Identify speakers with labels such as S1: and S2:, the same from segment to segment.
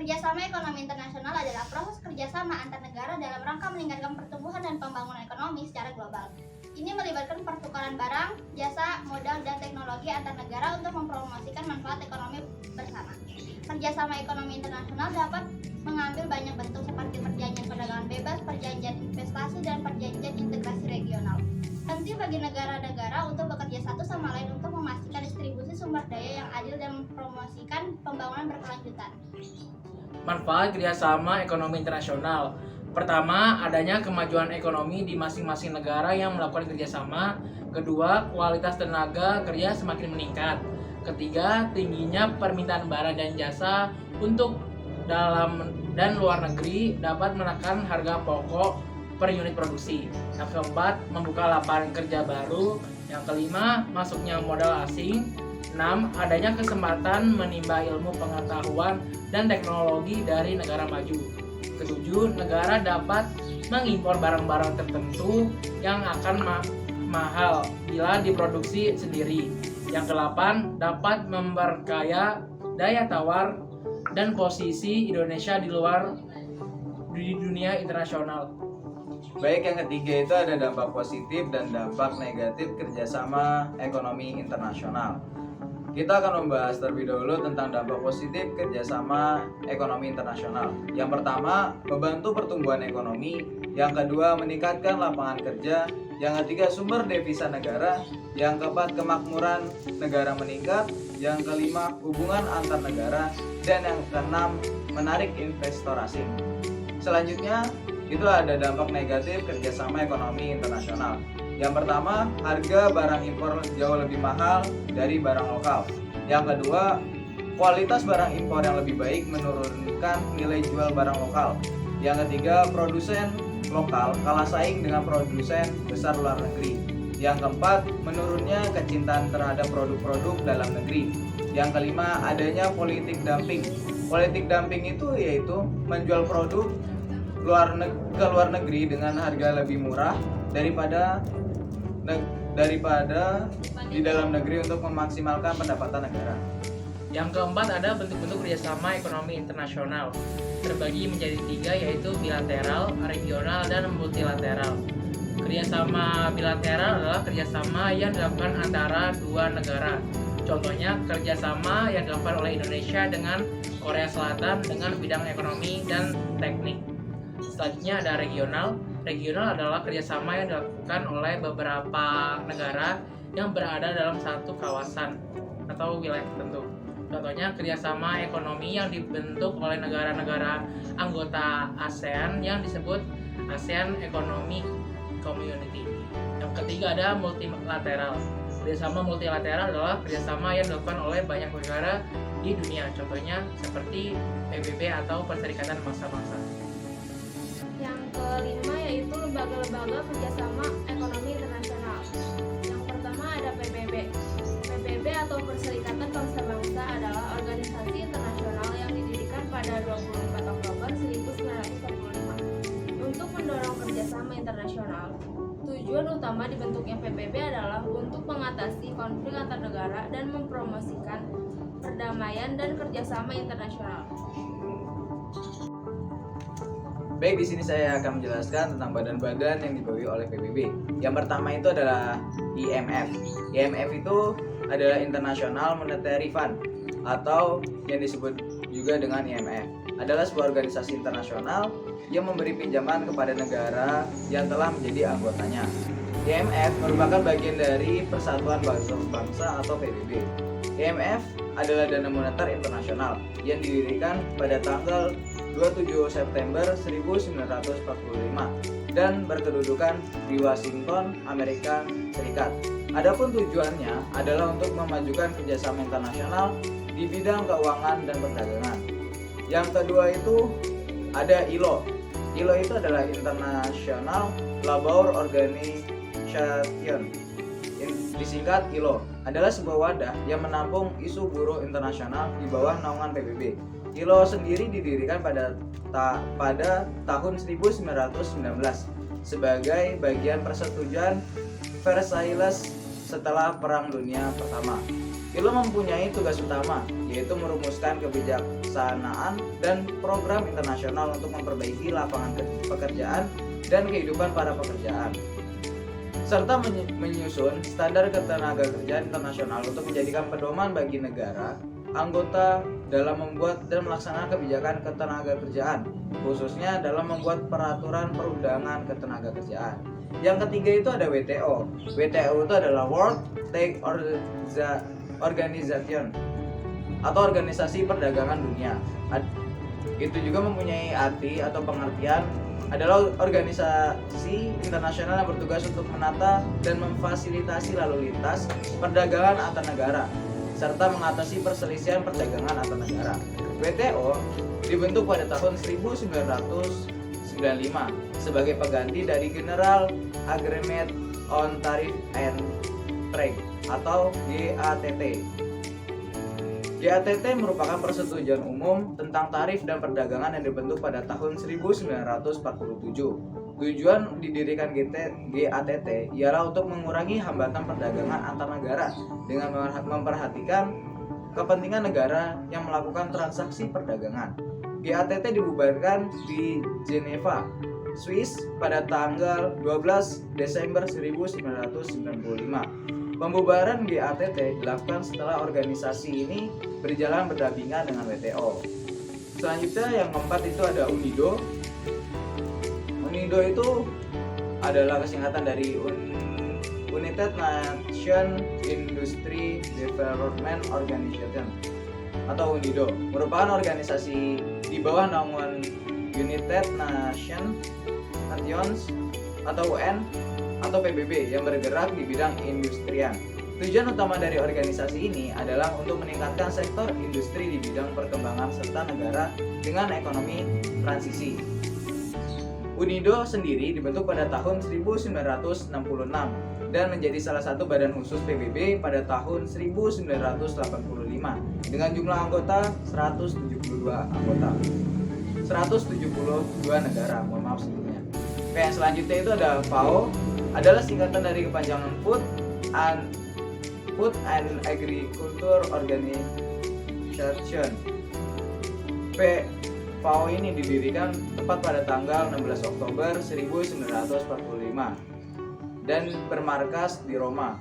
S1: Kerjasama ekonomi internasional adalah proses kerjasama antar negara dalam rangka meningkatkan pertumbuhan dan pembangunan ekonomi secara global. Ini melibatkan pertukaran barang, jasa, modal, dan teknologi antar negara untuk mempromosikan manfaat ekonomi bersama. Kerjasama ekonomi internasional dapat mengambil banyak bentuk seperti perjanjian perdagangan bebas, perjanjian investasi, dan perjanjian integrasi regional. Penting bagi negara-negara untuk bekerja satu sama lain untuk memastikan distribusi sumber daya yang adil dan mempromosikan pembangunan berkelanjutan.
S2: Manfaat kerjasama ekonomi internasional. Pertama, adanya kemajuan ekonomi di masing-masing negara yang melakukan kerjasama. Kedua, kualitas tenaga kerja semakin meningkat. Ketiga, tingginya permintaan barang dan jasa untuk dalam dan luar negeri dapat menekan harga pokok per unit produksi. Yang keempat, membuka lapangan kerja baru. Yang kelima, masuknya modal asing. 6. Adanya kesempatan menimba ilmu pengetahuan dan teknologi dari negara maju. Ketujuh, negara dapat mengimpor barang-barang tertentu yang akan mahal bila diproduksi sendiri. Yang kedelapan, dapat memperkaya daya tawar dan posisi Indonesia di dunia internasional.
S3: Baik, yang ketiga itu ada dampak positif dan dampak negatif kerjasama ekonomi internasional. Kita akan membahas terlebih dahulu tentang dampak positif kerjasama ekonomi internasional. Yang pertama, membantu pertumbuhan ekonomi. Yang kedua, meningkatkan lapangan kerja. Yang ketiga, sumber devisa negara. Yang keempat, kemakmuran negara meningkat. Yang kelima, hubungan antar negara. Dan yang keenam, menarik investor asing. Selanjutnya, itu ada dampak negatif kerjasama ekonomi internasional. Yang pertama, harga barang impor jauh lebih mahal dari barang lokal. Yang kedua, kualitas barang impor yang lebih baik menurunkan nilai jual barang lokal. Yang ketiga, produsen lokal kalah saing dengan produsen besar luar negeri. Yang keempat, menurunnya kecintaan terhadap produk-produk dalam negeri. Yang kelima, adanya politik dumping. Politik dumping itu yaitu menjual produk ke luar negeri dengan harga lebih murah daripada di dalam negeri untuk memaksimalkan pendapatan negara.
S2: Yang keempat, ada bentuk-bentuk kerjasama ekonomi internasional. Terbagi menjadi 3, yaitu bilateral, regional, dan multilateral. Kerjasama bilateral adalah kerjasama yang dilakukan antara dua negara. Contohnya, kerjasama yang dilakukan oleh Indonesia dengan Korea Selatan dengan bidang ekonomi dan teknik. Selanjutnya ada regional. Regional adalah kerjasama yang dilakukan oleh beberapa negara yang berada dalam satu kawasan atau wilayah tertentu. Contohnya, kerjasama ekonomi yang dibentuk oleh negara-negara anggota ASEAN yang disebut ASEAN Economic Community. Yang ketiga ada multilateral. Kerjasama multilateral adalah kerjasama yang dilakukan oleh banyak negara di dunia. Contohnya seperti PBB atau Perserikatan Bangsa-Bangsa.
S4: Yang kelima yaitu lembaga-lembaga kerjasama ekonomi internasional. Yang pertama ada PBB. PBB atau Perserikatan Bangsa-Bangsa adalah organisasi internasional yang didirikan pada 24 Oktober 1945 untuk mendorong kerjasama internasional. Tujuan utama dibentuknya PBB adalah untuk mengatasi konflik antar negara dan mempromosikan perdamaian dan kerjasama internasional.
S3: Baik, di sini saya akan menjelaskan tentang badan-badan yang dibawahi oleh PBB. Yang pertama itu adalah IMF. IMF itu adalah International Monetary Fund atau yang disebut juga dengan IMF. Adalah sebuah organisasi internasional yang memberi pinjaman kepada negara yang telah menjadi anggotanya. IMF merupakan bagian dari Persatuan Bangsa-Bangsa atau PBB. IMF adalah dana moneter internasional yang didirikan pada tanggal 27 September 1945 dan berkedudukan di Washington, Amerika Serikat. Adapun tujuannya adalah untuk memajukan kerjasama internasional di bidang keuangan dan perdagangan. Yang kedua itu ada ILO. ILO itu adalah International Labour Organization. Disingkat ILO, adalah sebuah wadah yang menampung isu buruh internasional di bawah naungan PBB. ILO sendiri didirikan pada tahun 1919 sebagai bagian persetujuan Versailles setelah Perang Dunia Pertama. ILO mempunyai tugas utama, yaitu merumuskan kebijakan perencanaan dan program internasional untuk memperbaiki lapangan pekerjaan dan kehidupan para pekerjaan, serta menyusun standar ketenagakerjaan internasional untuk menjadikan pedoman bagi negara anggota dalam membuat dan melaksanakan kebijakan ketenagakerjaan, khususnya dalam membuat peraturan perundangan ketenagakerjaan. Yang ketiga itu ada WTO. WTO itu adalah World Trade Organization atau Organisasi Perdagangan Dunia. Itu juga mempunyai arti atau pengertian adalah organisasi internasional yang bertugas untuk menata dan memfasilitasi lalu lintas perdagangan antar negara serta mengatasi perselisihan perdagangan antar negara. WTO dibentuk pada tahun 1995 sebagai pengganti dari General Agreement on Tariff and Trade atau GATT. GATT merupakan persetujuan umum tentang tarif dan perdagangan yang dibentuk pada tahun 1947. Tujuan didirikan GATT ialah untuk mengurangi hambatan perdagangan antar negara dengan memperhatikan kepentingan negara yang melakukan transaksi perdagangan. GATT dibubarkan di Geneva, Swiss pada tanggal 12 Desember 1995. Pembubaran GATT dilakukan setelah organisasi ini berjalan berdampingan dengan WTO. Selanjutnya yang keempat itu ada UNIDO. UNIDO itu adalah kesingkatan dari United Nations Industry Development Organization atau UNIDO, merupakan organisasi di bawah naungan United Nations atau UN atau PBB yang bergerak di bidang industrian. Tujuan utama dari organisasi ini adalah untuk meningkatkan sektor industri di bidang perkembangan serta negara dengan ekonomi transisi. UNIDO sendiri dibentuk pada tahun 1966 dan menjadi salah satu badan khusus PBB pada tahun 1985 dengan jumlah anggota 172 negara. Mohon maaf sebelumnya. Oke, yang selanjutnya itu ada FAO, adalah singkatan dari kepanjangan Food and Agriculture Organization. FAO ini didirikan tepat pada tanggal 16 Oktober 1945 dan bermarkas di Roma.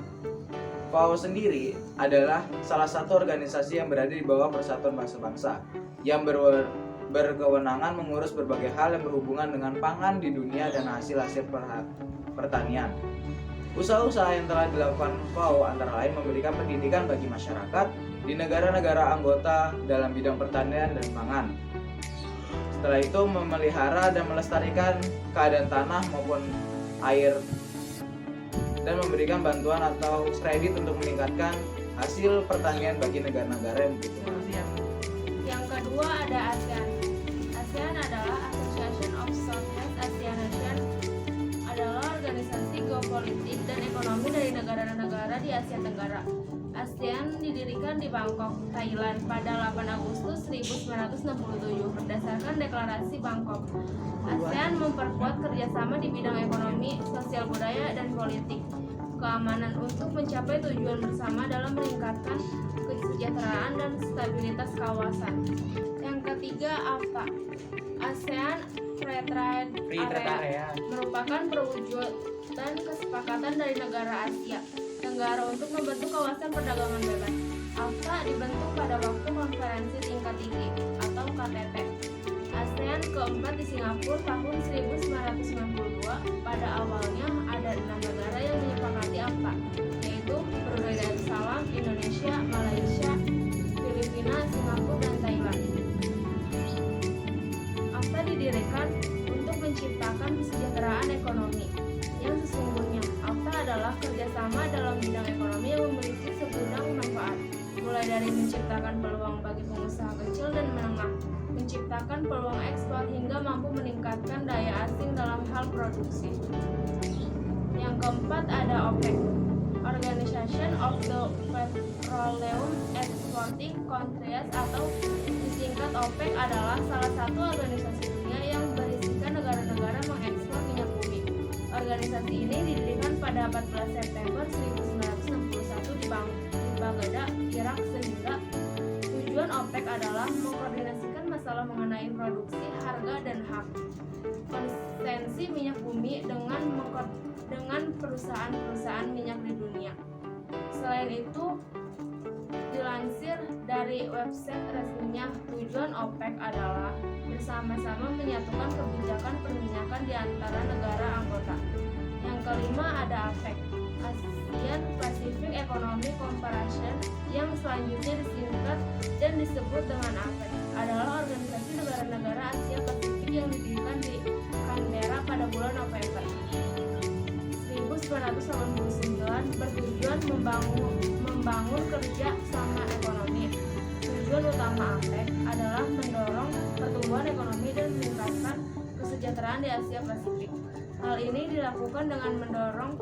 S3: FAO sendiri adalah salah satu organisasi yang berada di bawah Persatuan Bangsa-Bangsa yang berkewenangan mengurus berbagai hal yang berhubungan dengan pangan di dunia dan hasil-hasil pertanian. Usaha-usaha yang telah dilakukan FAO antara lain memberikan pendidikan bagi masyarakat di negara-negara anggota dalam bidang pertanian dan pangan. Setelah itu memelihara dan melestarikan keadaan tanah maupun air dan memberikan bantuan atau kredit untuk meningkatkan hasil pertanian bagi negara-negara yang membutuhkan.
S4: Yang kedua ada ASEAN. ASEAN adalah Association of Southeast Asian Nations, adalah organisasi geopolitik dan ekonomi dari negara-negara di Asia Tenggara. ASEAN didirikan di Bangkok, Thailand pada 8 Agustus 1967 berdasarkan deklarasi Bangkok. ASEAN memperkuat kerjasama di bidang ekonomi, sosial budaya, dan politik keamanan untuk mencapai tujuan bersama dalam meningkatkan kesejahteraan dan stabilitas kawasan. Yang ketiga, AFTA. ASEAN Free Trade Area merupakan perwujudan kesepakatan dari negara Asia Tenggara untuk membentuk kawasan perdagangan bebas. AFTA dibentuk pada waktu konferensi tingkat tinggi atau KTT ASEAN keempat di Singapura tahun 1992. Pada awalnya ada 6 negara yang menyepakati AFTA, yaitu Brunei Darussalam, Indonesia, Malaysia, Filipina, Singapura, dan Thailand. AFTA didirikan untuk menciptakan kesejahteraan ekonomi yang sesungguhnya. AFTA adalah kerjasama dalam bidang ekonomi yang memiliki segudang manfaat, mulai dari menciptakan peluang bagi pengusaha kecil dan menengah, menciptakan peluang ekspor hingga mampu meningkatkan daya asing dalam hal produksi. Yang keempat ada OPEC, Organization of the Petroleum Exporting Countries atau disingkat OPEC, adalah salah satu organisasi dunia yang berisikan negara-negara mengekspor minyak bumi. Organisasi ini didirikan pada 14 September 1961 di Baghdad, Irak, sehingga tujuan OPEC adalah mengkoordinasikan mengenai produksi, harga, dan hak konsensi minyak bumi dengan perusahaan-perusahaan minyak di dunia. Selain itu, dilansir dari website resminya, tujuan OPEC adalah bersama-sama menyatukan kebijakan perminyakan di antara negara anggota. Yang kelima ada APEC, ASEAN Pacific Economic Cooperation, yang selanjutnya disingkat dan disebut dengan APEC, adalah organisasi negara-negara Asia Pasifik yang didirikan di Canberra pada bulan November 1989 bertujuan membangun kerja sama ekonomi. Tujuan utama APEC adalah mendorong pertumbuhan ekonomi dan meningkatkan kesejahteraan di Asia Pasifik. Hal ini dilakukan dengan mendorong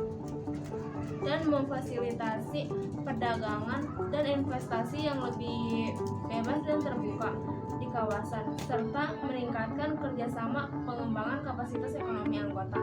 S4: dan memfasilitasi perdagangan dan investasi yang lebih bebas dan terbuka di kawasan, serta meningkatkan kerjasama pengembangan kapasitas ekonomi anggota.